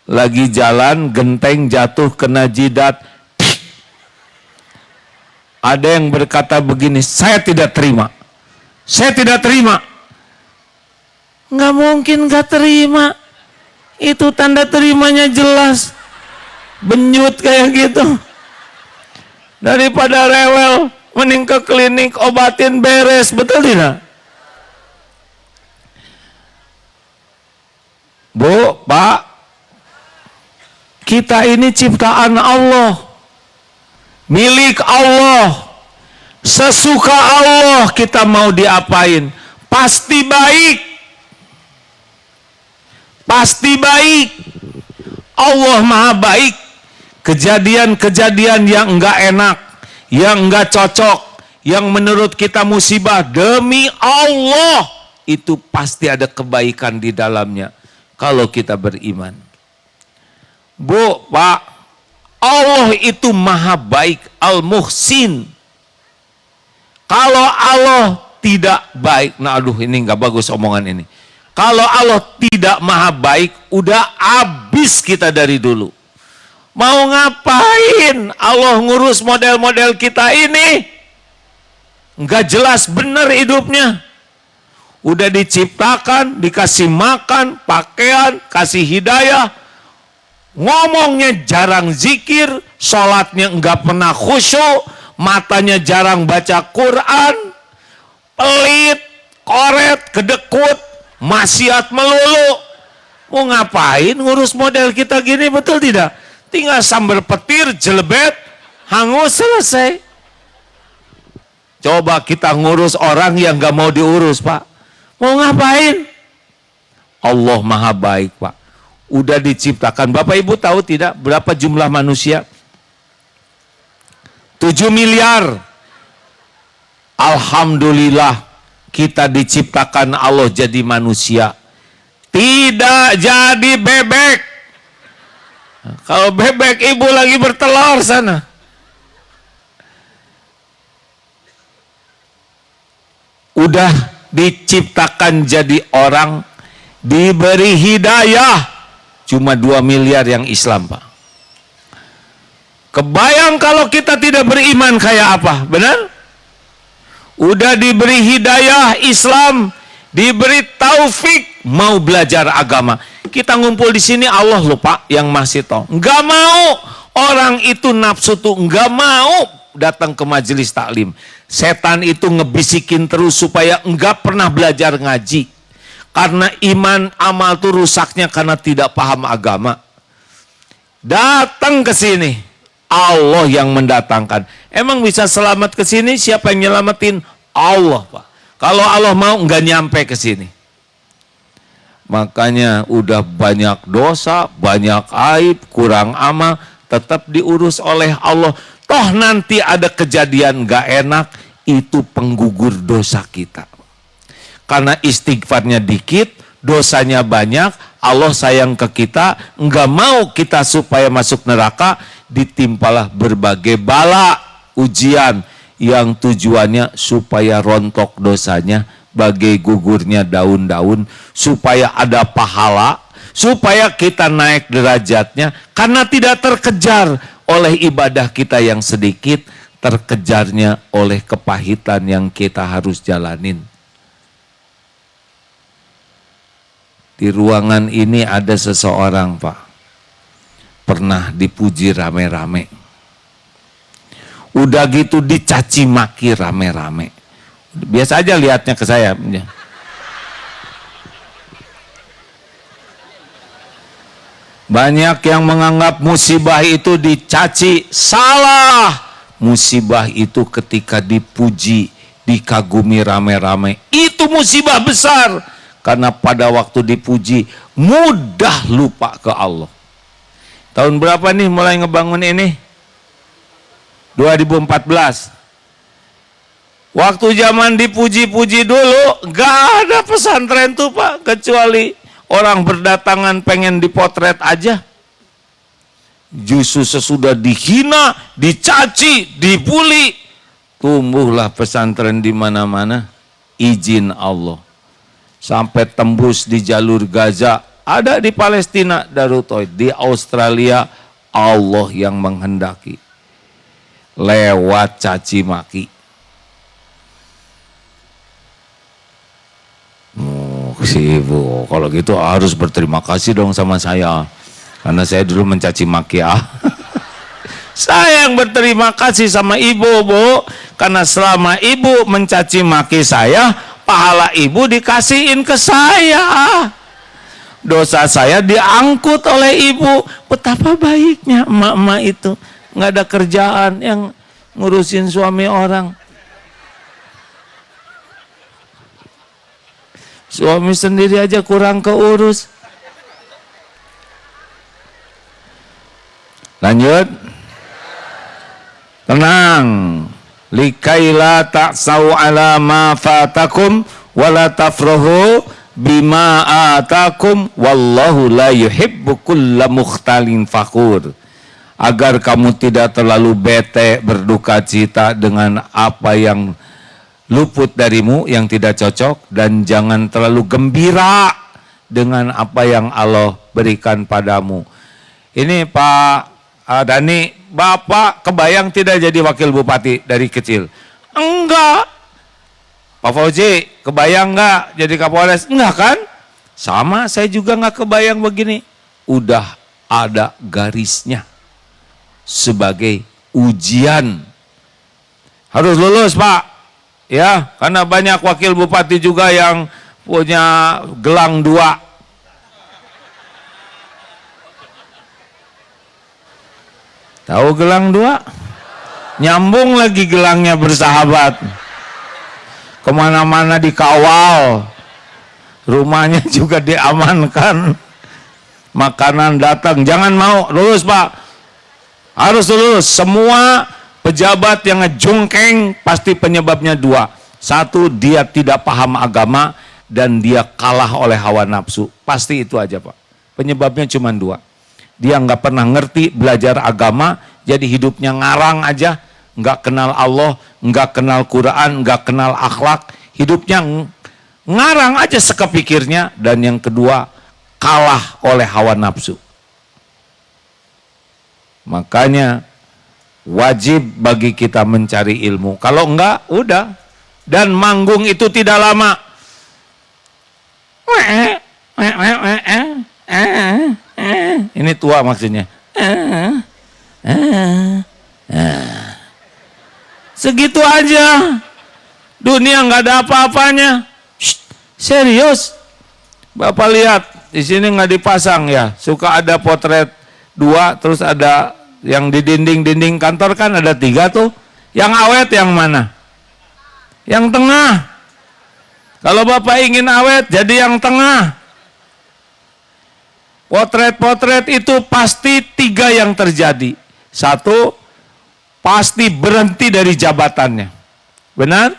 Lagi jalan, genteng jatuh kena jidat. Ada yang berkata begini, saya tidak terima. Saya tidak terima. Nggak mungkin nggak terima. Itu tanda terimanya jelas. Benyut kayak gitu. Daripada rewel, mending ke klinik obatin beres. Betul tidak? Bu, Pak, kita ini ciptaan Allah, milik Allah, sesuka Allah. Kita mau diapain pasti baik, pasti baik. Allah maha baik. Kejadian-kejadian yang enggak enak, yang enggak cocok, yang menurut kita musibah, demi Allah itu pasti ada kebaikan di dalamnya kalau kita beriman. Bu, Pak, Allah itu maha baik, Al-Muhsin. Kalau Allah tidak baik, nah aduh ini nggak bagus omongan ini. Kalau Allah tidak maha baik, udah habis kita dari dulu. Mau ngapain Allah ngurus model-model kita ini? Nggak jelas benar hidupnya. Udah diciptakan, dikasih makan, pakaian, kasih hidayah. Ngomongnya jarang zikir, sholatnya enggak pernah khusyuk, matanya jarang baca Quran, pelit, koret, kedekut, maksiat melulu. Mau ngapain ngurus model kita gini, betul tidak? Tinggal sambar petir, jelebet, hangus, selesai. Coba kita ngurus orang yang gak mau diurus, Pak. Mau ngapain? Allah maha baik, Pak. Udah diciptakan. Bapak Ibu tahu tidak berapa jumlah manusia? 7 miliar. Alhamdulillah kita diciptakan Allah jadi manusia. Tidak jadi bebek. Kalau bebek ibu lagi bertelur sana. Udah diciptakan jadi orang, diberi hidayah. Cuma 2 miliar yang Islam, Pak. Kebayang kalau kita tidak beriman kayak apa, benar? Udah diberi hidayah Islam, diberi taufik mau belajar agama. Kita ngumpul di sini Allah lupa yang masih tahu. Enggak mau orang itu nafsu tuh, enggak mau datang ke majelis taklim. Setan itu ngebisikin terus supaya enggak pernah belajar ngaji. Karena iman amal tuh rusaknya karena tidak paham agama. Datang ke sini, Allah yang mendatangkan. Emang bisa selamat ke sini? Siapa yang nyelamatin? Allah, Pak. Kalau Allah mau enggak nyampe ke sini. Makanya udah banyak dosa, banyak aib, kurang amal, tetap diurus oleh Allah. Toh nanti ada kejadian gak enak, itu penggugur dosa kita. Karena istighfarnya dikit, dosanya banyak, Allah sayang ke kita, nggak mau kita supaya masuk neraka, ditimpalah berbagai bala, ujian, yang tujuannya supaya rontok dosanya, bagai gugurnya daun-daun, supaya ada pahala, supaya kita naik derajatnya, karena tidak terkejar oleh ibadah kita yang sedikit, terkejarnya oleh kepahitan yang kita harus jalanin. Di ruangan ini ada seseorang, Pak, pernah dipuji rame-rame. Udah gitu dicaci maki rame-rame. Biasa aja lihatnya ke saya. Banyak yang menganggap musibah itu dicaci. Salah. Musibah itu ketika dipuji, dikagumi rame-rame, itu musibah besar. Karena pada waktu dipuji, mudah lupa ke Allah. Tahun berapa nih mulai ngebangun ini? 2014. Waktu zaman dipuji-puji dulu, gak ada pesantren tuh, Pak, kecuali orang berdatangan pengen dipotret aja. Justru sesudah dihina, dicaci, dibully, tumbuhlah pesantren di mana-mana. Izin Allah. Sampai tembus di jalur Gaza, ada di Palestina Darut Tauhid, di Australia Allah yang menghendaki lewat caci maki. Si ibu, kalau gitu harus berterima kasih dong sama saya, karena saya dulu mencaci maki ya. Saya yang berterima kasih sama ibu, Bu, karena selama ibu mencaci maki saya, pahala ibu dikasihin ke saya. Dosa saya diangkut oleh ibu. Betapa baiknya emak-emak itu, nggak ada kerjaan yang ngurusin suami orang. Suami sendiri aja kurang keurus. Lanjut. Tenang. Likaila ta'sau ala ma fatakum wala tafrahu bima atakum wallahu la yuhibbu kulla mukhtalin fakhur. Agar kamu tidak terlalu bete berduka cita dengan apa yang luput darimu yang tidak cocok, dan jangan terlalu gembira dengan apa yang Allah berikan padamu. Ini Pak Dani, Bapak kebayang tidak jadi wakil bupati dari kecil? Enggak. Pak Fauzi kebayang enggak jadi Kapolres? Enggak kan? Sama, saya juga enggak kebayang begini. Udah ada garisnya sebagai ujian. Harus lulus Pak. Ya, karena banyak wakil bupati juga yang punya gelang 2. Tahu gelang 2? Nyambung lagi gelangnya bersahabat. Kemana-mana dikawal. Rumahnya juga diamankan. Makanan datang. Jangan mau, lulus Pak. Harus lulus. Semua pejabat yang ngejungkeng pasti penyebabnya 2. 1, dia tidak paham agama dan dia kalah oleh hawa nafsu. Pasti itu aja Pak. Penyebabnya cuma 2. Dia nggak pernah ngerti belajar agama, jadi hidupnya ngarang aja, nggak kenal Allah, nggak kenal Quran, nggak kenal akhlak, hidupnya ngarang aja sekepikirnya. Dan yang kedua, kalah oleh hawa nafsu. Makanya wajib bagi kita mencari ilmu. Kalau enggak, udah. Dan manggung itu tidak lama. Ini tua maksudnya. Segitu aja. Dunia nggak ada apa-apanya. Serius. Bapak lihat, di sini nggak dipasang ya. Suka ada potret 2, terus ada yang di dinding-dinding kantor kan ada 3 tuh. Yang awet yang mana? Yang tengah. Kalau Bapak ingin awet, jadi yang tengah. Potret-potret itu pasti 3 yang terjadi. 1, pasti berhenti dari jabatannya. Benar?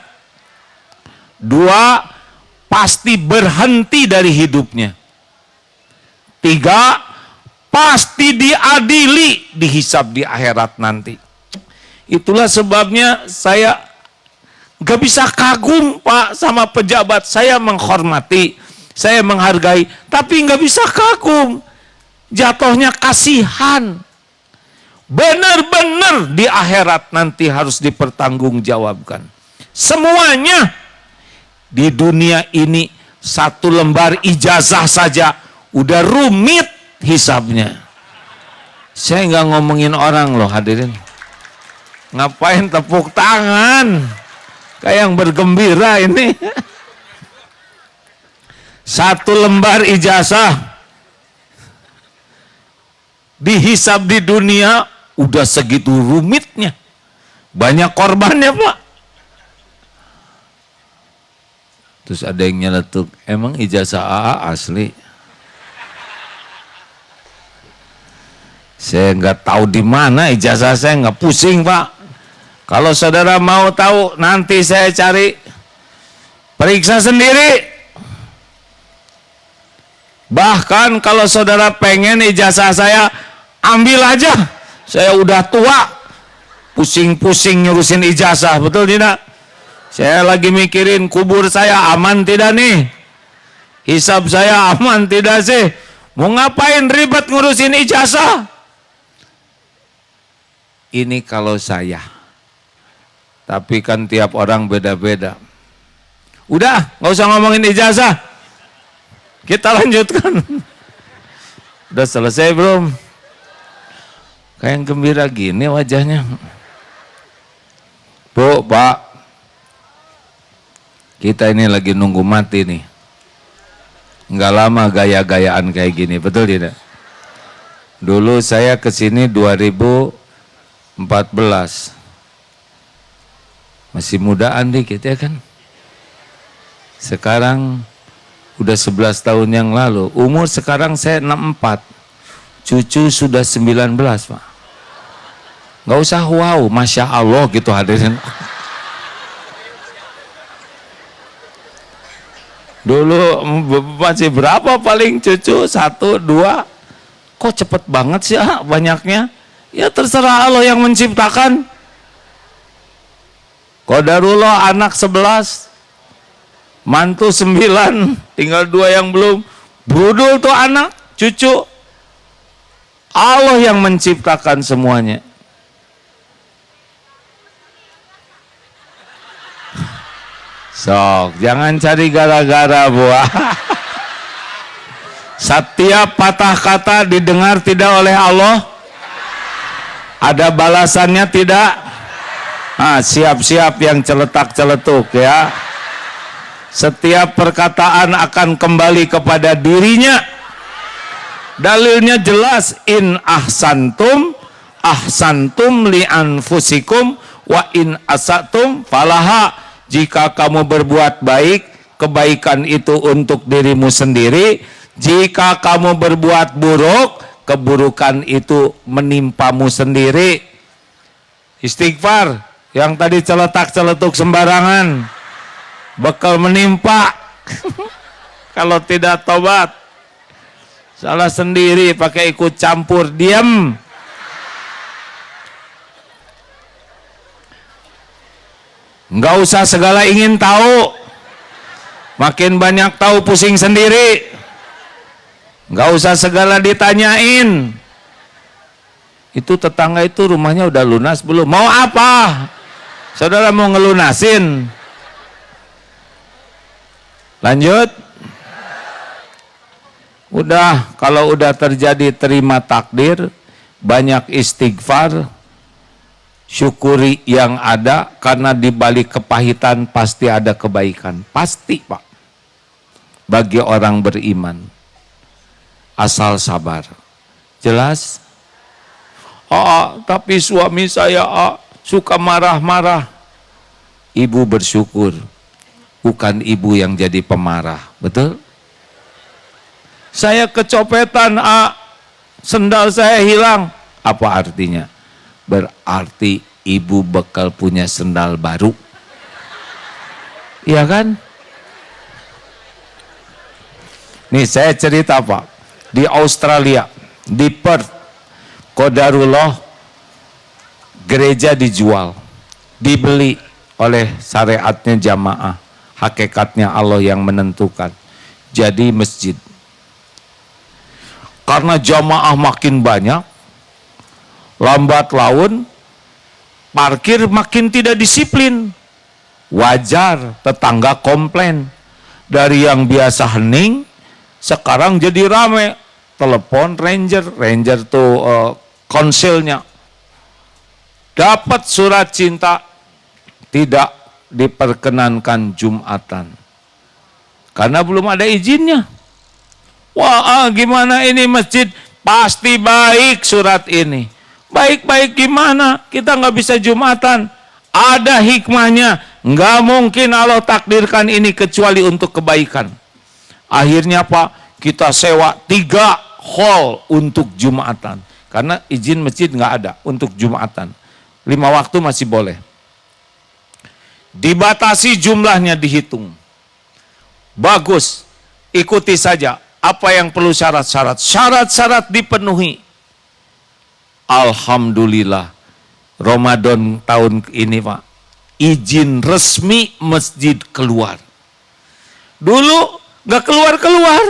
2, pasti berhenti dari hidupnya. 3, pasti diadili, dihisab di akhirat nanti. Itulah sebabnya saya gak bisa kagum Pak sama pejabat. Saya menghormati, saya menghargai, tapi gak bisa kagum. Jatuhnya kasihan. Benar-benar di akhirat nanti harus dipertanggungjawabkan. Semuanya. Di dunia ini 1 lembar ijazah saja udah rumit hisabnya. Saya nggak ngomongin orang loh hadirin. Ngapain tepuk tangan? Kayak yang bergembira ini. 1 lembar ijazah dihisab di dunia udah segitu rumitnya. Banyak korbannya Pak. Terus ada yang nyeletuk, emang ijazah AA asli? Saya nggak tahu di mana ijazah saya, nggak pusing Pak. Kalau saudara mau tahu, nanti saya cari, periksa sendiri. Bahkan kalau saudara pengen ijazah saya, ambil aja. Saya udah tua, pusing-pusing nyurusin ijazah, betul tidak? Saya lagi mikirin kubur saya aman tidak nih? Hisab saya aman tidak sih? Mau ngapain ribet ngurusin ijazah? Ini kalau saya. Tapi kan tiap orang beda-beda. Udah, nggak usah ngomongin ijazah. Kita lanjutkan. Udah selesai belum? Kayak gembira gini wajahnya. Bu, Pak. Kita ini lagi nunggu mati nih. Nggak lama gaya-gayaan kayak gini, betul tidak? Dulu saya kesini 2014. Masih mudaan dikit ya kan? Sekarang udah 11 tahun yang lalu. Umur sekarang saya 64. Cucu sudah 19, Pak. Nggak usah wow, Masya Allah gitu hadirin. Dulu masih berapa paling cucu? 1, 2. Kok cepet banget sih banyaknya? Ya terserah Allah yang menciptakan. Qadarullah anak 11, mantu 9, tinggal 2 yang belum. Brudul tuh anak, cucu. Allah yang menciptakan semuanya. Sok, jangan cari gara-gara buah. Setiap patah kata didengar tidak oleh Allah? Ada balasannya tidak? Siap-siap yang celetak-celetuk ya. Setiap perkataan akan kembali kepada dirinya. Dalilnya jelas, in ahsantum li anfusikum wa in asatum falaha. Jika kamu berbuat baik, kebaikan itu untuk dirimu sendiri. Jika kamu berbuat buruk, keburukan itu menimpamu sendiri. Istighfar, yang tadi celetak-celetuk sembarangan, bakal menimpa. Kalau tidak tobat, salah sendiri pakai ikut campur, diam. Nggak usah segala ingin tahu. Makin banyak tahu pusing sendiri. Nggak usah segala ditanyain. Itu tetangga itu rumahnya udah lunas belum? Mau apa? Saudara mau ngelunasin? Lanjut. Udah, kalau udah terjadi terima takdir, banyak istighfar, syukuri yang ada, karena di balik kepahitan pasti ada kebaikan. Pasti, Pak. Bagi orang beriman. Asal sabar. Jelas? Tapi suami saya suka marah-marah. Ibu bersyukur. Bukan ibu yang jadi pemarah. Betul? Saya kecopetan, sendal saya hilang. Apa artinya? Berarti ibu bakal punya sendal baru. Iya kan? Nih saya cerita, Pak. Di Australia, di Perth, qadarullah, gereja dijual, dibeli oleh syariatnya jamaah, hakikatnya Allah yang menentukan. Jadi masjid. Karena jamaah makin banyak, lambat laun, parkir makin tidak disiplin. Wajar tetangga komplain. Dari yang biasa hening, sekarang jadi rame. Telepon ranger tuh konsilnya. Dapat surat cinta, tidak diperkenankan Jumatan. Karena belum ada izinnya. Wah, gimana ini masjid? Pasti baik surat ini. Baik-baik gimana? Kita nggak bisa Jumatan. Ada hikmahnya. Nggak mungkin Allah takdirkan ini kecuali untuk kebaikan. Akhirnya Pak, kita sewa 3 hall untuk Jumatan. Karena izin masjid nggak ada untuk Jumatan. 5 waktu masih boleh. Dibatasi jumlahnya, dihitung. Bagus, ikuti saja. Apa yang perlu syarat-syarat? Syarat-syarat dipenuhi. Alhamdulillah, Ramadan tahun ini Pak, izin resmi masjid keluar. Dulu gak keluar-keluar,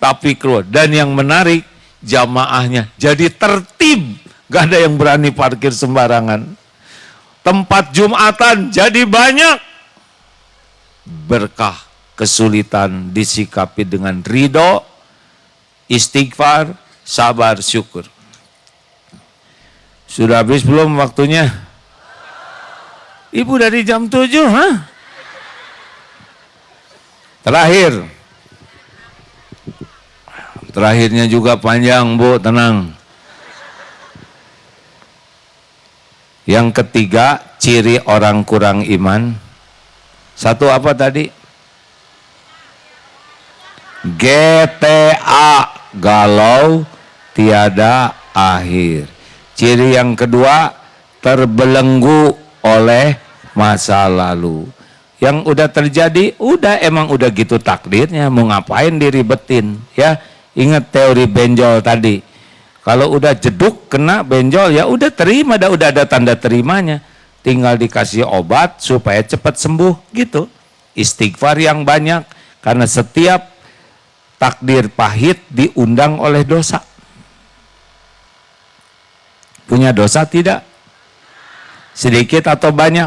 tapi keluar. Dan yang menarik, jamaahnya jadi tertib, gak ada yang berani parkir sembarangan. Tempat Jumatan jadi banyak. Berkah, kesulitan disikapi dengan ridho, istighfar, sabar, syukur. Sudah habis belum waktunya? Ibu dari jam 7, ha? Terakhirnya juga panjang, Bu, tenang. Yang ketiga, ciri orang kurang iman. Satu apa tadi? GTA, galau tiada akhir. Ciri yang kedua, terbelenggu oleh masa lalu. Yang udah terjadi, emang udah gitu takdirnya, mau ngapain diribetin, ya. Ingat teori benjol tadi. Kalau udah jeduk kena benjol, ya udah terima, udah ada tanda terimanya. Tinggal dikasih obat supaya cepat sembuh gitu. Istighfar yang banyak, karena setiap takdir pahit diundang oleh dosa. Punya dosa tidak? Sedikit atau banyak?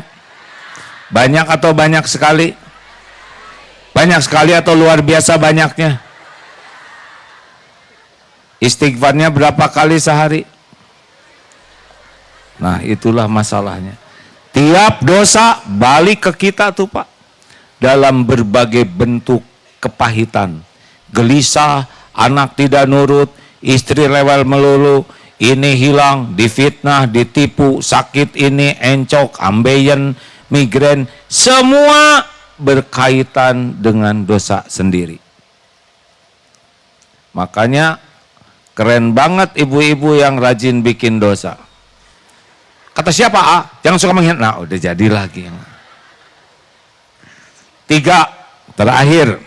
Banyak atau banyak sekali? Banyak sekali atau luar biasa banyaknya? Istighfarnya berapa kali sehari? Nah, itulah masalahnya. Tiap dosa balik ke kita tuh, Pak. Dalam berbagai bentuk kepahitan. Gelisah, anak tidak nurut, istri rewel melulu, ini hilang, difitnah, ditipu, sakit ini, encok, ambeien, migrain, semua berkaitan dengan dosa sendiri. Makanya keren banget ibu-ibu yang rajin bikin dosa. Kata siapa? Jangan suka menghina. Nah, udah jadi lagi. 3, terakhir.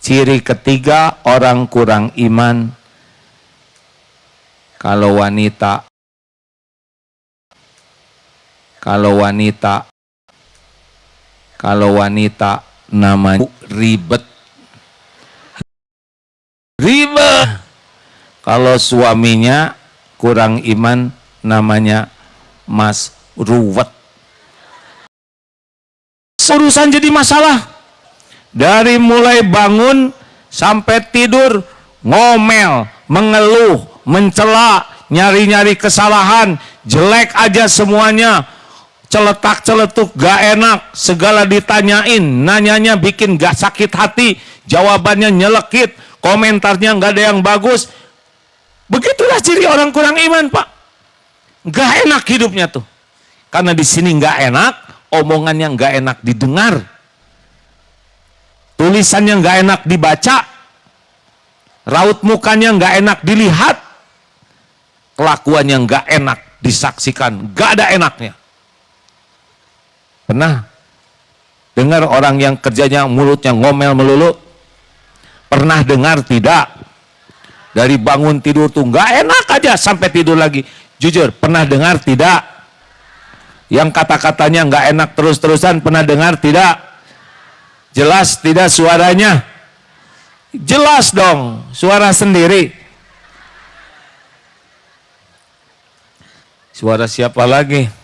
Ciri ketiga orang kurang iman. Kalau wanita namanya ribet. Kalau suaminya kurang iman, namanya mas ruwet. Urusan jadi masalah. Dari mulai bangun sampai tidur, ngomel, mengeluh, mencela, nyari-nyari kesalahan, jelek aja semuanya. Celetak-celetuk, gak enak, segala ditanyain, nanyanya bikin gak sakit hati, jawabannya nyelekit, komentarnya gak ada yang bagus. Begitulah ciri orang kurang iman, Pak. Gak enak hidupnya tuh. Karena di sini gak enak, omongannya gak enak didengar, tulisannya gak enak dibaca, raut mukanya gak enak dilihat, kelakuannya gak enak disaksikan, gak ada enaknya. Pernah dengar orang yang kerjanya mulutnya ngomel melulu? Pernah dengar tidak? Dari bangun tidur tuh gak enak aja sampai tidur lagi. Jujur, pernah dengar tidak? Yang kata-katanya gak enak terus-terusan, pernah dengar tidak? Jelas tidak suaranya? Jelas dong, suara sendiri. Suara siapa lagi?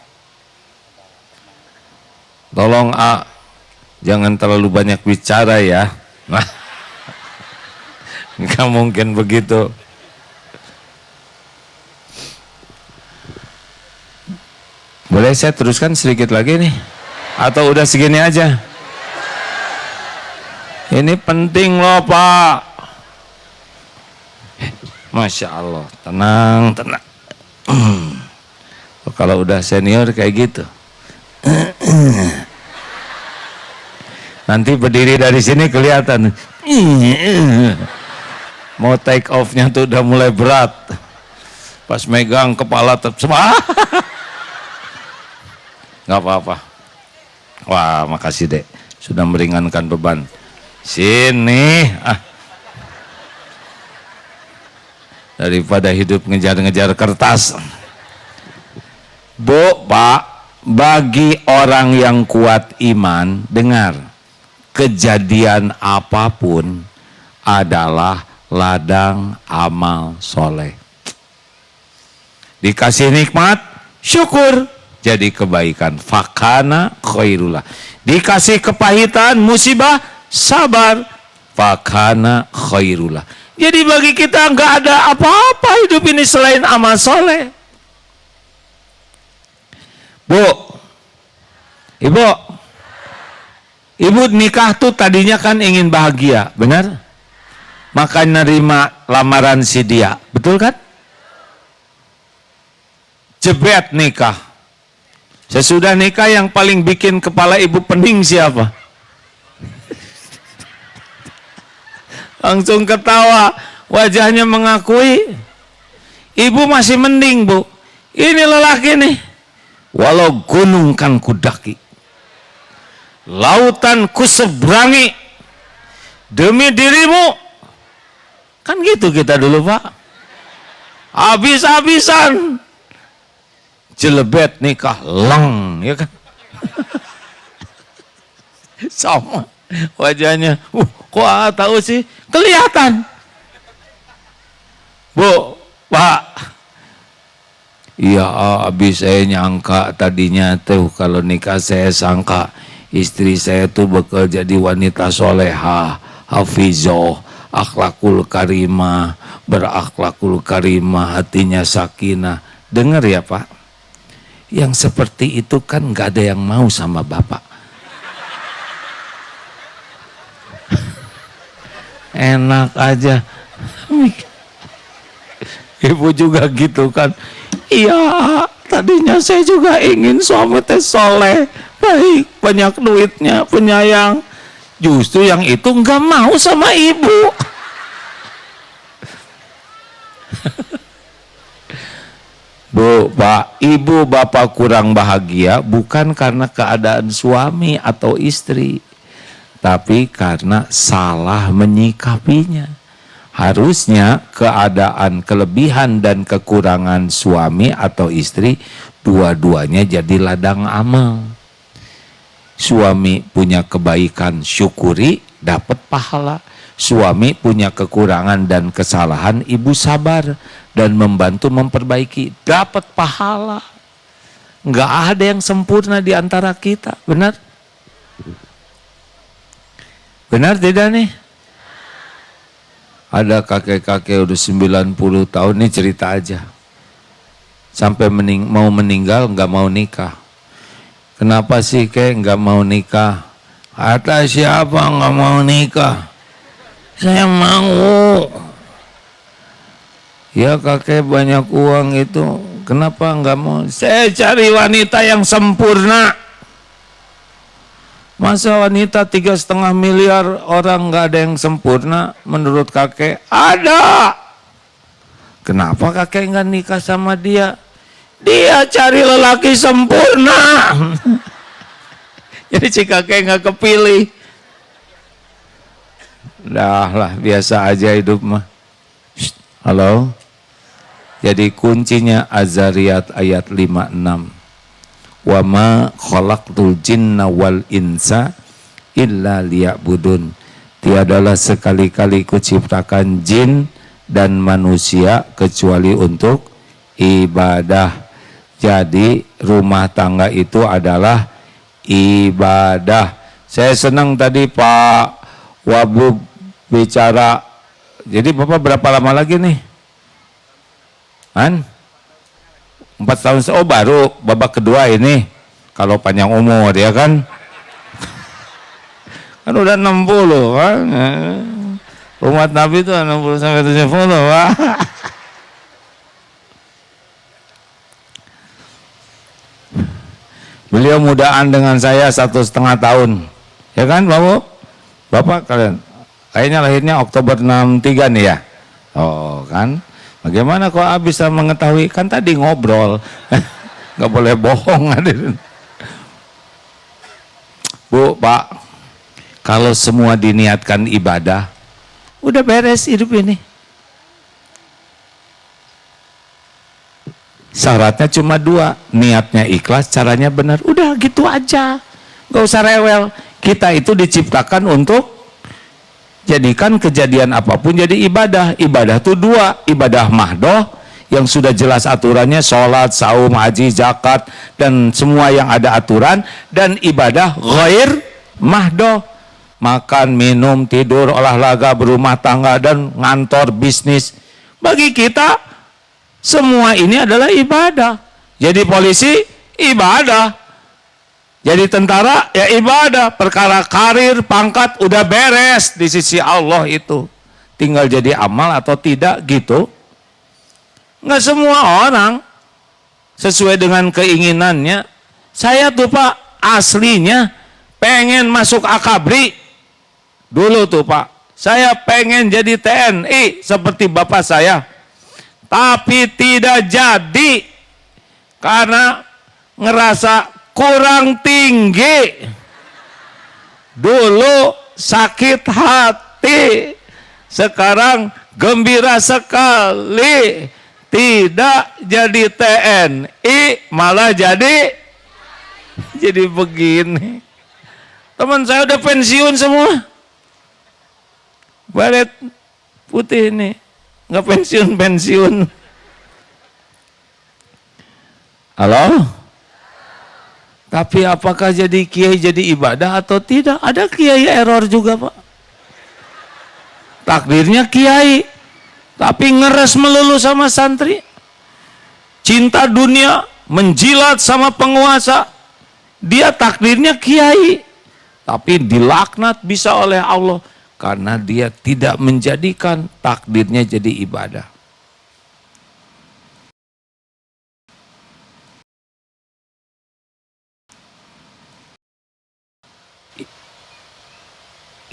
Tolong jangan terlalu banyak bicara ya. Nah, nggak mungkin begitu. Boleh saya teruskan sedikit lagi nih? Atau udah segini aja? Ini penting loh, Pak. Masya Allah, tenang, tenang. Kalau udah senior kayak gitu, nanti berdiri dari sini kelihatan. Mau take off-nya tuh udah mulai berat. Pas megang kepala semua. Nggak apa-apa. Wah, makasih Dek, sudah meringankan beban. Sini, daripada hidup ngejar-ngejar kertas. Bu, Pak, bagi orang yang kuat iman, dengar, kejadian apapun adalah ladang amal soleh. Dikasih nikmat, syukur, jadi kebaikan. Fakana khairullah. Dikasih kepahitan, musibah, sabar, fakana khairullah. Jadi bagi kita nggak ada apa-apa hidup ini selain amal soleh. Bu, ibu nikah tuh tadinya kan ingin bahagia, benar? Maka nerima lamaran si dia, betul kan? Jebret nikah. Sesudah nikah yang paling bikin kepala ibu pening siapa? Langsung ketawa, wajahnya mengakui. Ibu masih mending, Bu. Ini lelaki nih, walau gunung kan kudaki, lautan kuseberangi demi dirimu. Kan gitu kita dulu, Pak. Habis-habisan jelebet nikah leng, ya kan? Sama wajahnya. Kok tahu sih? Kelihatan. Bu, Pak. Iya, habis saya nyangka tadinya tuh kalau nikah saya sangka istri saya tuh bakal jadi wanita soleha, hafizoh, akhlakul karimah, berakhlakul karimah, hatinya sakinah. Dengar ya Pak, yang seperti itu kan nggak ada yang mau sama Bapak. Enak aja. Ibu juga gitu kan. Iya, tadinya saya juga ingin suami teh soleh, baik, banyak duitnya, penyayang. Justru yang itu nggak mau sama ibu. Bu, Pak, ibu bapak kurang bahagia bukan karena keadaan suami atau istri, tapi karena salah menyikapinya. Harusnya keadaan kelebihan dan kekurangan suami atau istri dua-duanya jadi ladang amal. Suami punya kebaikan, syukuri, dapat pahala. Suami punya kekurangan dan kesalahan, ibu sabar dan membantu memperbaiki, dapat pahala. Nggak ada yang sempurna di antara kita, benar? Benar tidak nih? Ada kakek-kakek udah 90 tahun, nih cerita aja. Sampai mau meninggal nggak mau nikah. Kenapa sih kek nggak mau nikah? Kata siapa nggak mau nikah? Saya mau. Ya kakek banyak uang itu, kenapa nggak mau? Saya cari wanita yang sempurna. Masa wanita 3,5 miliar orang nggak ada yang sempurna? Menurut kakek ada. Kenapa kakek nggak nikah sama dia? Dia cari lelaki sempurna. Jadi si kakek nggak kepilih. Dah lah, biasa aja hidup mah. Halo. Jadi kuncinya Az-Zariyat ayat 56. Wa ma khalaqtul jinna wal insa illa liya'budun. Tiadalah sekali-kali kuciptakan jin dan manusia kecuali untuk ibadah. Jadi rumah tangga itu adalah ibadah. Saya senang tadi Pak Wabub bicara. Jadi Bapak berapa lama lagi nih? 4 tahun, oh baru babak kedua ini. Kalau panjang umur ya kan. Kan udah 60 kan. Umat Nabi itu 60 sampai 70 Pak. Beliau mudaan dengan saya 1,5 tahun. Ya kan Bapak kalian? Kayaknya lahirnya Oktober 63 nih ya. Oh kan. Bagaimana kok bisa mengetahui? Kan tadi ngobrol. Nggak boleh bohong. Bu, Pak, kalau semua diniatkan ibadah, udah beres hidup ini. Syaratnya cuma 2, niatnya ikhlas, caranya benar. Udah gitu aja, nggak usah rewel. Kita itu diciptakan untuk Jadikan kejadian apapun jadi ibadah. Ibadah itu dua, ibadah mahdoh yang sudah jelas aturannya, sholat, saum, haji, zakat, dan semua yang ada aturan, dan ibadah ghair mahdoh, makan, minum, tidur, olahraga, berumah tangga, dan ngantor, bisnis. Bagi kita semua ini adalah ibadah. Jadi polisi ibadah, jadi tentara ya ibadah. Perkara karir, pangkat udah beres di sisi Allah, itu tinggal jadi amal atau tidak gitu. Nggak semua orang sesuai dengan keinginannya. Saya tuh Pak aslinya pengen masuk akabri dulu tuh Pak. Saya pengen jadi TNI seperti bapak saya, tapi tidak jadi karena ngerasa kurang tinggi. Dulu sakit hati, sekarang gembira sekali. Tidak jadi TNI, malah jadi begini. Teman saya udah pensiun semua. Baret putih ini, nggak pensiun. Halo? Tapi apakah jadi kiai jadi ibadah atau tidak? Ada kiai error juga Pak. Takdirnya kiai, tapi ngeres melulu sama santri. Cinta dunia, menjilat sama penguasa. Dia takdirnya kiai, tapi dilaknat bisa oleh Allah karena dia tidak menjadikan takdirnya jadi ibadah.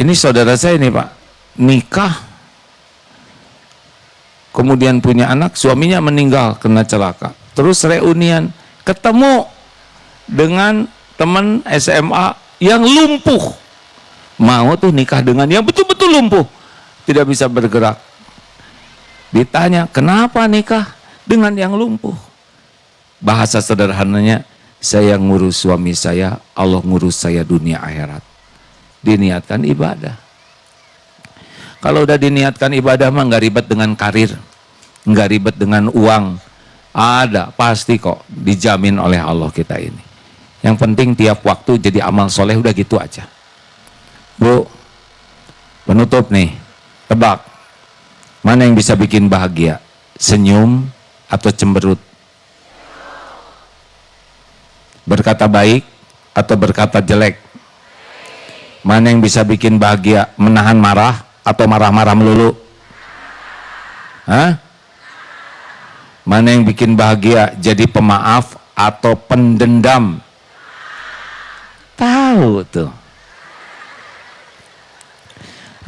Ini saudara saya nih Pak, nikah, kemudian punya anak, suaminya meninggal kena celaka. Terus reunian, ketemu dengan teman SMA yang lumpuh. Mau tuh nikah dengan yang betul-betul lumpuh, tidak bisa bergerak. Ditanya, kenapa nikah dengan yang lumpuh? Bahasa sederhananya, saya ngurus suami saya, Allah ngurus saya dunia akhirat. Diniatkan ibadah. Kalau udah diniatkan ibadah mah nggak ribet dengan karir, nggak ribet dengan uang. Ada pasti kok, dijamin oleh Allah kita ini. Yang penting tiap waktu jadi amal soleh, udah gitu aja. Bu, penutup nih, tebak mana yang bisa bikin bahagia, senyum atau cemberut, berkata baik atau berkata jelek? Mana yang bisa bikin bahagia, menahan marah atau marah-marah melulu? Hah? Mana yang bikin bahagia, jadi pemaaf atau pendendam? Tahu tuh.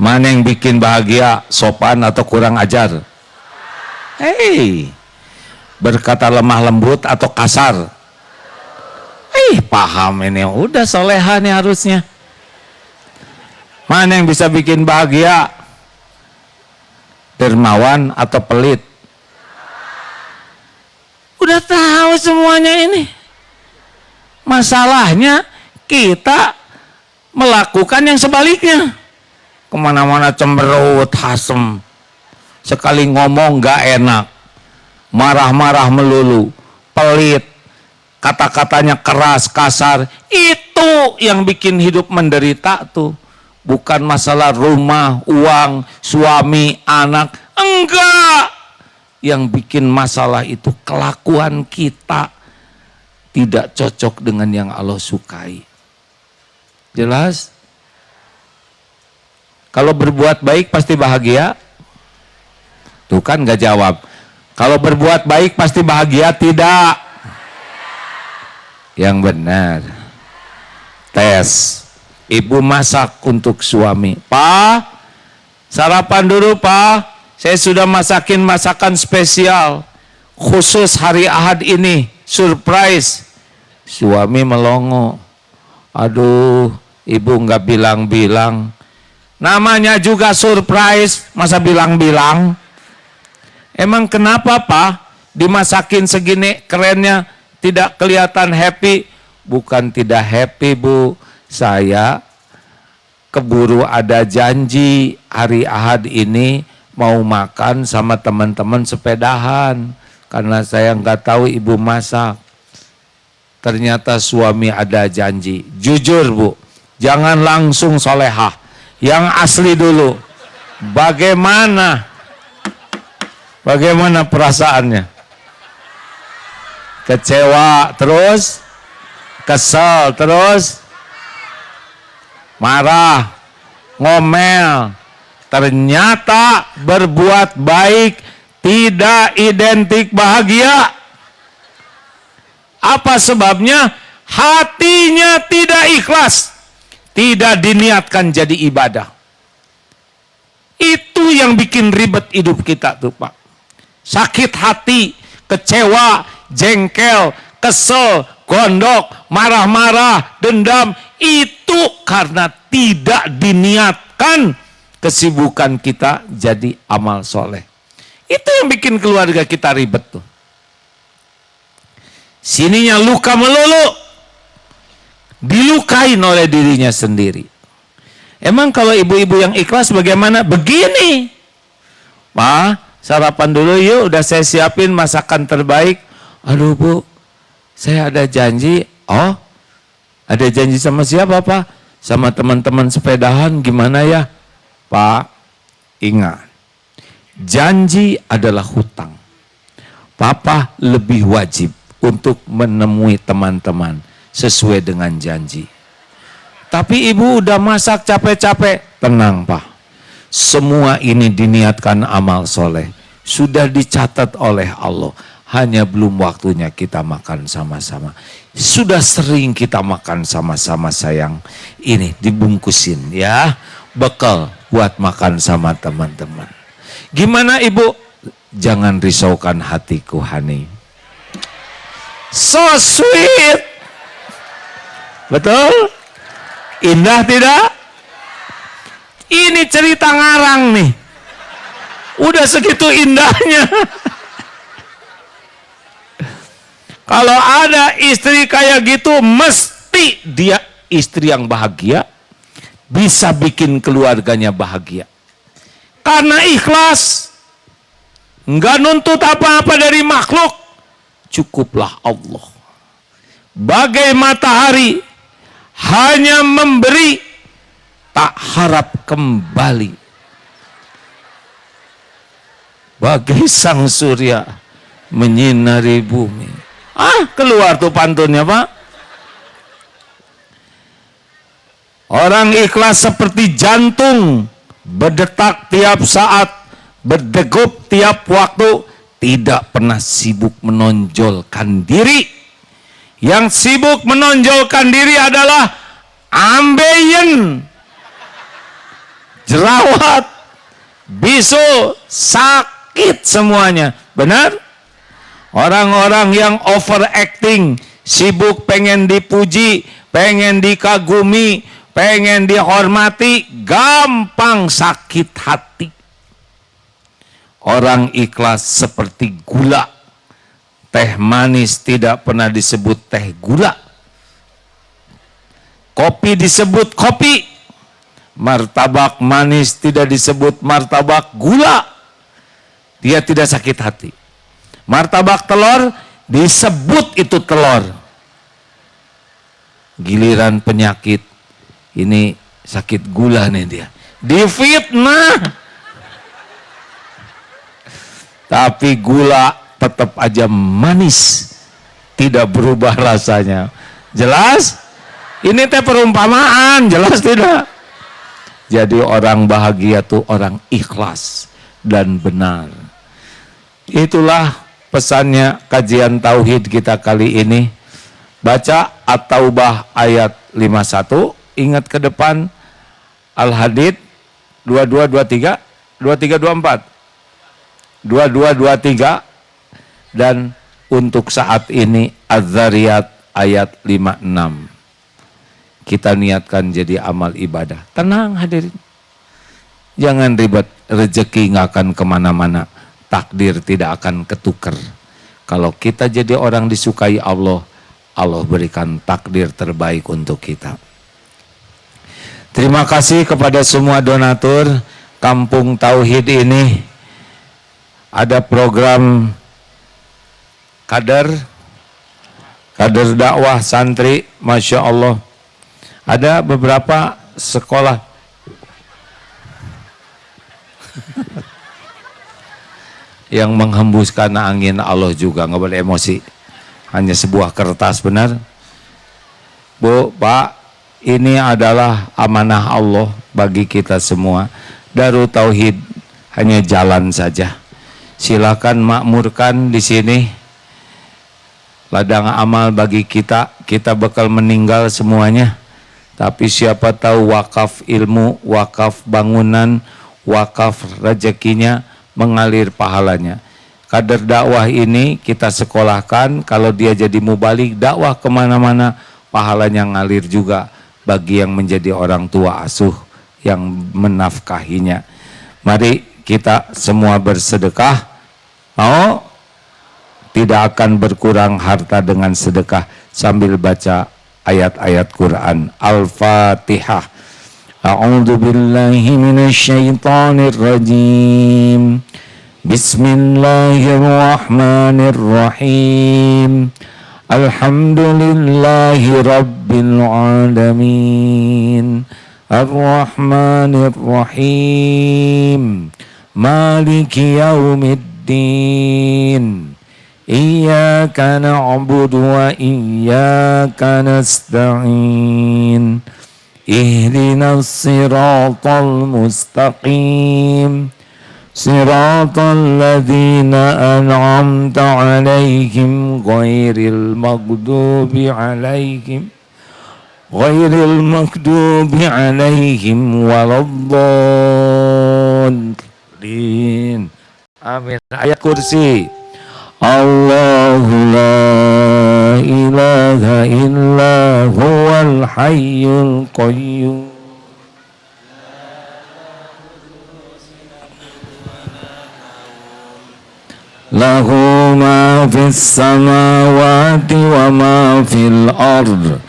Mana yang bikin bahagia, sopan atau kurang ajar? Hei, berkata lemah lembut atau kasar? Paham ini, udah soleha nih harusnya. Mana yang bisa bikin bahagia, dermawan atau pelit? Udah tahu semuanya ini. Masalahnya kita melakukan yang sebaliknya. Kemana-mana cemberut, hasem. Sekali ngomong gak enak, marah-marah melulu, pelit, kata-katanya keras, kasar. Itu yang bikin hidup menderita tuh. Bukan masalah rumah, uang, suami, anak. Enggak. Yang bikin masalah itu kelakuan kita tidak cocok dengan yang Allah sukai. Jelas? Kalau berbuat baik pasti bahagia? Tuh kan gak jawab. Kalau berbuat baik pasti bahagia? Tidak. Yang benar. Tes. Ibu masak untuk suami. Pak, sarapan dulu Pak. Saya sudah masakin masakan spesial. Khusus hari Ahad ini. Surprise. Suami melongo. Aduh, ibu nggak bilang-bilang. Namanya juga surprise. Masa bilang-bilang? Emang kenapa Pak? Dimasakin segini kerennya. Tidak kelihatan happy. Bukan tidak happy Bu. Saya keburu ada janji hari Ahad ini mau makan sama teman-teman sepedahan. Karena saya nggak tahu ibu masak. Ternyata suami ada janji. Jujur Bu, jangan langsung solehah. Yang asli dulu. Bagaimana perasaannya? Kecewa terus, kesel terus, marah, ngomel. Ternyata berbuat baik tidak identik bahagia. Apa sebabnya? Hatinya tidak ikhlas, tidak diniatkan jadi ibadah. Itu yang bikin ribet hidup kita tuh Pak. Sakit hati, kecewa, jengkel, kesel, gondok, marah-marah, dendam. Itu karena tidak diniatkan kesibukan kita jadi amal soleh. Itu yang bikin keluarga kita ribet tuh. Sininya luka melulu, dilukain oleh dirinya sendiri. Emang kalau ibu-ibu yang ikhlas bagaimana? Begini, Pak, sarapan dulu yuk, udah saya siapin masakan terbaik. Aduh Bu, saya ada janji. Oh, ada janji sama siapa Pak? Sama teman-teman sepedahan, gimana ya? Pak, ingat, janji adalah hutang. Papa lebih wajib untuk menemui teman-teman sesuai dengan janji. Tapi ibu udah masak capek-capek. Tenang Pak, semua ini diniatkan amal soleh. Sudah dicatat oleh Allah. Hanya belum waktunya kita makan sama-sama. Sudah sering kita makan sama-sama sayang. Ini dibungkusin ya, bekal buat makan sama teman-teman. Gimana ibu? Jangan risaukan hatiku Hani. So sweet. Betul? Indah tidak? Ini cerita ngarang nih. Udah segitu indahnya. Kalau ada istri kayak gitu, mesti dia istri yang bahagia, bisa bikin keluarganya bahagia. Karena ikhlas, nggak nuntut apa-apa dari makhluk, cukuplah Allah. Bagai matahari, hanya memberi, tak harap kembali. Bagai sang surya, menyinari bumi. Keluar tuh pantunnya Pak. Orang ikhlas seperti jantung, berdetak tiap saat, berdegup tiap waktu, tidak pernah sibuk menonjolkan diri. Yang sibuk menonjolkan diri adalah ambeien, jerawat, bisu, sakit semuanya. Benar? Orang-orang yang overacting, sibuk pengen dipuji, pengen dikagumi, pengen dihormati, gampang sakit hati. Orang ikhlas seperti gula. Teh manis tidak pernah disebut teh gula. Kopi disebut kopi. Martabak manis tidak disebut martabak gula. Dia tidak sakit hati. Martabak telur disebut itu telur. Giliran penyakit, ini sakit gula nih dia, difitnah. Tapi gula tetap aja manis, tidak berubah rasanya. Jelas? Ini teh perumpamaan, jelas tidak? Jadi orang bahagia tuh orang ikhlas dan benar. Itulah pesannya kajian tauhid kita kali ini. Baca At-Taubah ayat 51, ingat ke depan Al-Hadid 2223, 2324, 2223, dan untuk saat ini Az-Zariyat ayat 56. Kita niatkan jadi amal ibadah. Tenang hadirin, jangan ribet, rezeki nggak akan kemana-mana, takdir tidak akan ketuker. Kalau kita jadi orang disukai Allah, Allah berikan takdir terbaik untuk kita. Terima kasih kepada semua donatur Kampung Tauhid ini. Ada program kader dakwah santri, Masya Allah. Ada beberapa sekolah yang menghembuskan angin Allah juga, nggak boleh emosi. Hanya sebuah kertas, benar. Bu, Pak, ini adalah amanah Allah bagi kita semua. Darut Tauhid hanya jalan saja. Silakan makmurkan di sini. Ladang amal bagi kita, kita bakal meninggal semuanya. Tapi siapa tahu wakaf ilmu, wakaf bangunan, wakaf rezekinya mengalir pahalanya. Kader dakwah ini kita sekolahkan, kalau dia jadi mubalik dakwah kemana-mana, pahalanya ngalir juga bagi yang menjadi orang tua asuh yang menafkahinya. Mari kita semua bersedekah. Mau? Tidak akan berkurang harta dengan sedekah, sambil baca ayat-ayat Quran. Al-Fatihah. A'udzu billahi minasyaitonir rajim. Bismillahirrahmanirrahim. Alhamdulillahi rabbil alamin. Ar-Rahmanir-Rahim. Maliki yaumiddin. Iyyaka na'budu wa iyyaka nasta'in. Ihdinas siratal mustaqim. Siratal ladzina an'amta 'alaihim ghairil maghdubi 'alaihim waladdallin. Amin. Ayat kursi. Allahu la ilaha illa huwal hayyul qayyum. Lahu ma fis samawati wa ma fil ard.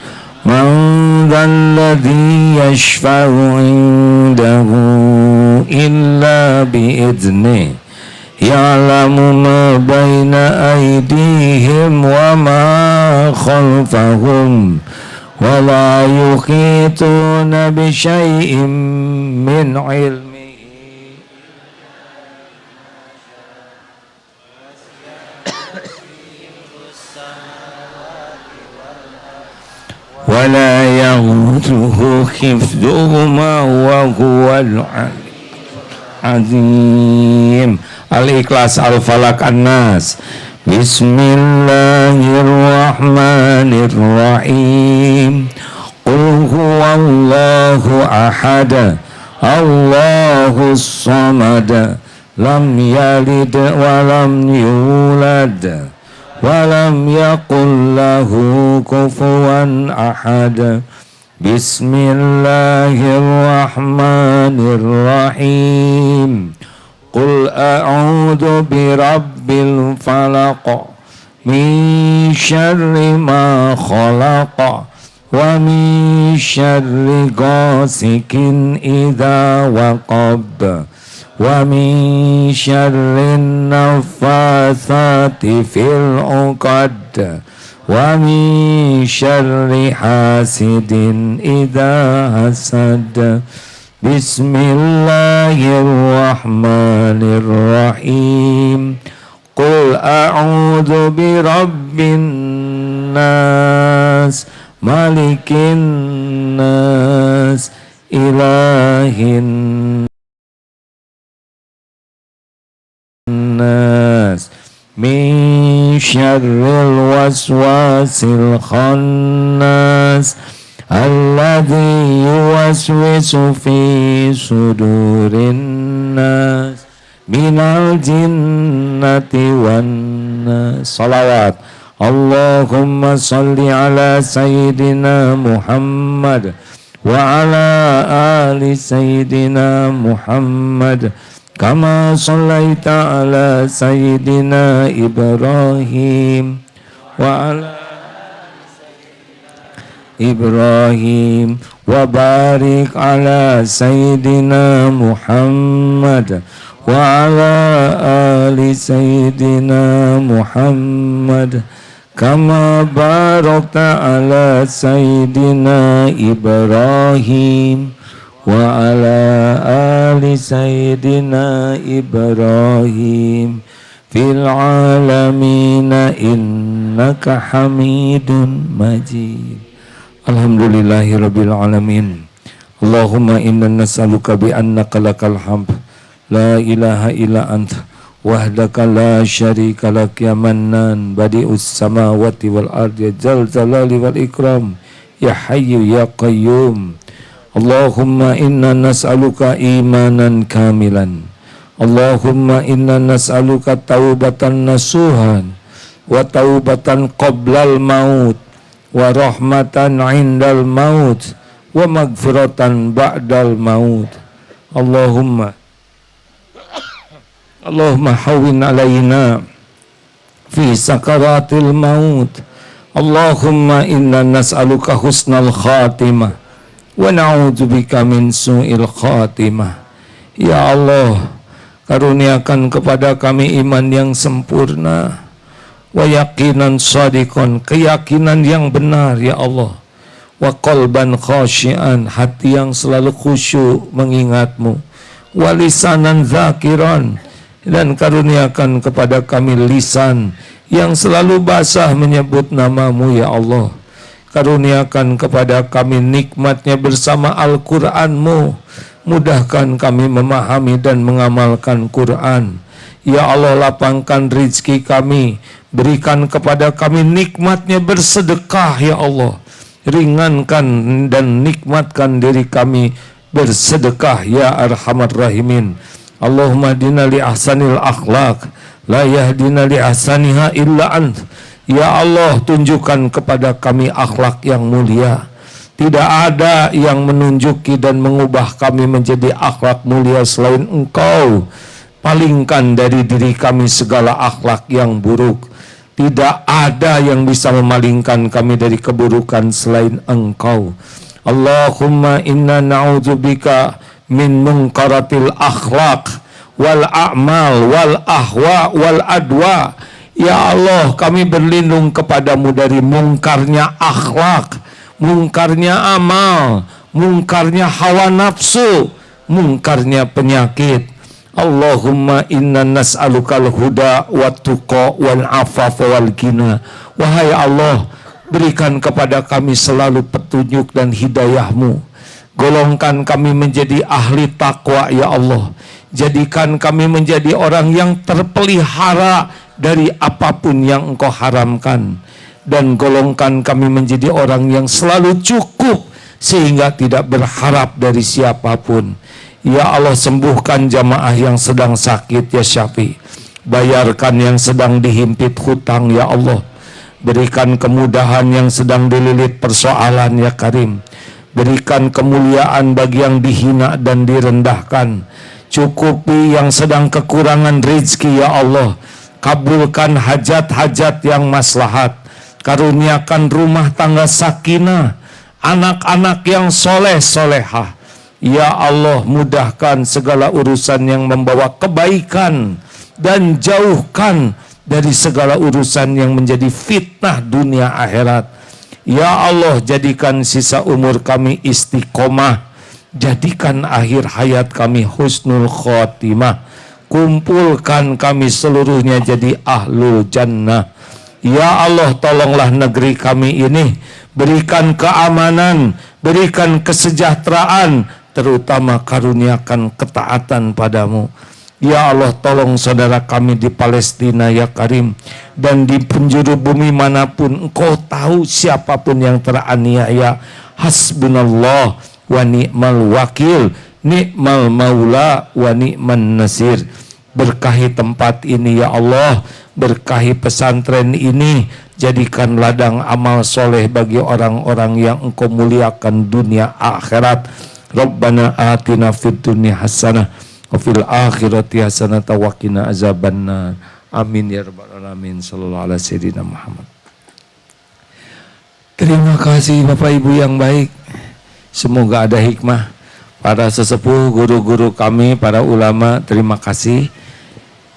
Man dzalladzi yashfa'u 'indahu illa bi'idnihi. Ya'lamu ma baina aydihim wa ma khalfahum wa la yuhituna bi syai'in min 'ilmihi wa la yaghuthuhu hifdhuhuma wa huwal 'aliyyul 'azim. Al-Ikhlas, Al-Falaq, An-Nas. Bismillahirrahmanirrahim. Qul huwallahu ahad, Allahus samad, lam yalid wa lam yulad, wa lam yakul lahu kufuwan ahad. Bismillahirrahmanirrahim. Qul a'udzu birabbil falaq min syarri ma khalaq wa min syarri ghasikin idza waqab wa min syarri naffatsati fil 'uqad wa min syarri hasidin idza hasad. Bismillahirrahmanirrahim. Qul a'udzu birabbin nas, malikin nas, ilahin nas, min syarril waswasil khannas, alladzi yuwaswisu fi sudurin nas minal jinnati wan nas. Salawat. Allahumma salli ala sayyidina Muhammad wa ala ali sayyidina Muhammad kama sallaita ala sayyidina Ibrahim wa ala Ibrahim wa barik ala Sayyidina Muhammad wa ala ali Sayyidina Muhammad kama barakta ala Sayyidina Ibrahim wa ala ali Sayyidina Ibrahim fil alamina innaka hamidun majid. Alhamdulillahirabbil alamin. Allahumma inna nas'aluka bi annaka lakal hamd la ilaha illa anta wahdaka la syarika lak ya mannan badi'us samawati wal ardi dzal jalali wal ikram ya hayyu ya qayyum. Allahumma inna nas'aluka imanan kamilan. Allahumma inna nas'aluka taubatan nasuhan wa taubatan qoblal maut wa rahmatan indal maut wa magfiratan ba'dal maut. Allahumma hawwin alaina fi sakaratil maut. Allahumma inna nas'aluka husnal khatimah wa na'udzubika min su'il khatimah. Ya Allah, karuniakan kepada kami iman yang sempurna, wa yaqinan shadiqan, keyakinan yang benar ya Allah, wa qalban khasyian, hati yang selalu khusyuk mengingatmu, wa lisanan zakiran, dan karuniakan kepada kami lisan yang selalu basah menyebut namamu ya Allah. Karuniakan kepada kami nikmatnya bersama Al-Qur'anmu, mudahkan kami memahami dan mengamalkan Quran. Ya Allah, lapangkan rizki kami, berikan kepada kami nikmatnya bersedekah ya Allah. Ringankan dan nikmatkan diri kami bersedekah ya Arhamar Rahimin. Allahumma dina li ahsanil akhlaq la yahdina li ahsaniha illa ant. Ya Allah, tunjukkan kepada kami akhlak yang mulia. Tidak ada yang menunjuki dan mengubah kami menjadi akhlak mulia selain Engkau. Palingkan dari diri kami segala akhlak yang buruk. Tidak ada yang bisa memalingkan kami dari keburukan selain Engkau. Allahumma inna na'udzubika min munkaratil akhlaq wal a'mal wal ahwa wal adwa. Ya Allah, kami berlindung kepadamu dari mungkarnya akhlak, mungkarnya amal, mungkarnya hawa nafsu, mungkarnya penyakit. Allahumma inna nas'alukal huda wa tuqa wal afafa wal ghina. Wahai Allah, berikan kepada kami selalu petunjuk dan hidayahmu. Golongkan kami menjadi ahli takwa ya Allah. Jadikan kami menjadi orang yang terpelihara dari apapun yang Engkau haramkan. Dan golongkan kami menjadi orang yang selalu cukup sehingga tidak berharap dari siapapun. Ya Allah, sembuhkan jamaah yang sedang sakit ya Syafi. Bayarkan yang sedang dihimpit hutang ya Allah. Berikan kemudahan yang sedang dililit persoalan ya Karim. Berikan kemuliaan bagi yang dihina dan direndahkan. Cukupi yang sedang kekurangan rezeki ya Allah. Kabulkan hajat-hajat yang maslahat. Karuniakan rumah tangga sakinah, anak-anak yang soleh solehah. Ya Allah, mudahkan segala urusan yang membawa kebaikan dan jauhkan dari segala urusan yang menjadi fitnah dunia akhirat. Ya Allah, jadikan sisa umur kami istiqomah, jadikan akhir hayat kami husnul khotimah. Kumpulkan kami seluruhnya jadi ahlul jannah. Ya Allah, tolonglah negeri kami ini, berikan keamanan, berikan kesejahteraan, terutama karuniakan ketaatan padamu. Ya Allah, tolong saudara kami di Palestina ya Karim, dan di penjuru bumi manapun. Engkau tahu siapapun yang teraniaya. Hasbunallah wa ni'mal wakil, ni'mal maula wa ni'man nasir. Berkahi tempat ini ya Allah, berkahi pesantren ini, jadikan ladang amal soleh bagi orang-orang yang Engkau muliakan dunia akhirat. Rabbana atina fid dunya hasanah wa fil akhirati hasanah wa qina azabannar. Amin ya rabbal alamin. Sallallahu alaihi sayyidina Muhammad. Terima kasih Bapak Ibu yang baik. Semoga ada hikmah. Para sesepuh, guru-guru kami, para ulama, terima kasih.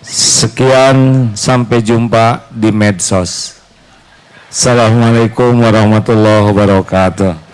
Sekian, sampai jumpa di medsos. Assalamualaikum warahmatullahi wabarakatuh.